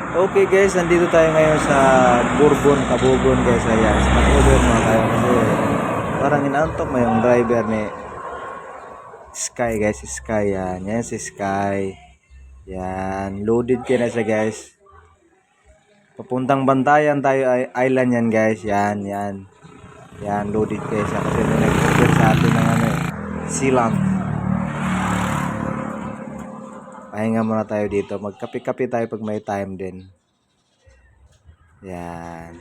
Okay guys, nandito tayo ngayon sa Bourbon, Kabugon guys. Ayan, mag-over muna tayo kasi parang inaantok mo yung driver ni Sky guys. Sky yan. Yan si Sky. Yan, loaded ka na siya guys. Papuntang Bantayan tayo island yan guys. Yan, yan. Yan, loaded kayo siya kasi may nag-over sa atin ng silang. Pahinga muna tayo dito. Magkape-kape tayo pag may time din. Yan.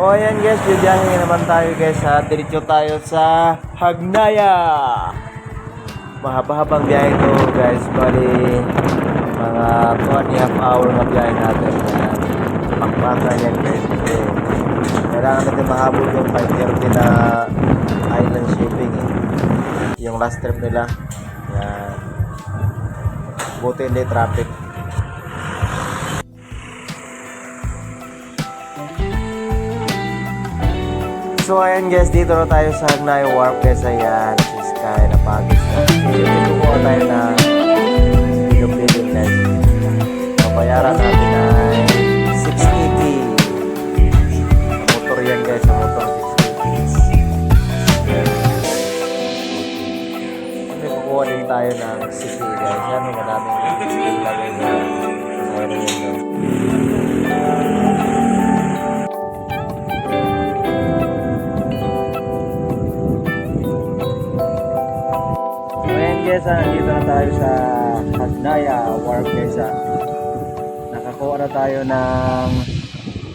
O ayan guys, bibiyahe naman tayo guys ha. Diretso tayo sa Hagnaya. Mahaba-habang biyahe to guys. Bali mga 2.5 hour na biyahe natin. Pakpaka yan guys. Kasi kailangan natin mahabol yung 5:30 na island shipping yung last trip nila. Yan. Buti hindi traffic. So ayan guys, dito na tayo sa Hagnaya Wharf guys. Ayan, si Sky na pagis na. Dito ko tayo na yung building guys. Pabayaran natin ay 680. Motor yan guys, sa motor 680. May kukuha din tayo ng CC guys. Yan, may maraming ilagay na sa rin yun. Guys, dito na tayo sa Hagnaya Wharf guys. Nakakuha na tayo ng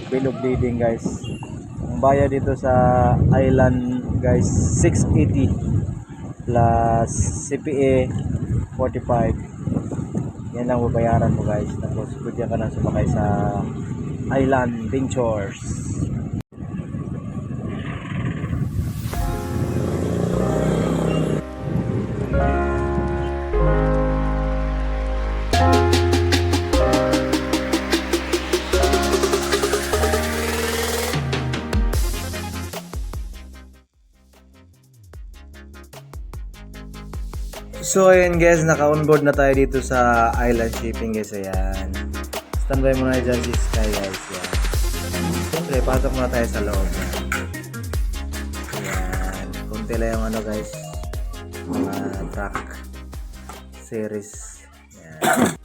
bill of lading guys. Ang bayad dito sa island guys 680 plus CPA 45. Yan lang babayaran mo guys. Tapos pwede ka na sumakay sa Island Ventures. So ayan guys, naka-onboard na tayo dito sa island shipping guys. Ayan, standby muna dyan si Sky guys. Ayan. Siyempre, pasok muna tayo sa loob. Ayan, kunti lang yung ano guys, mga truck series. Ayan.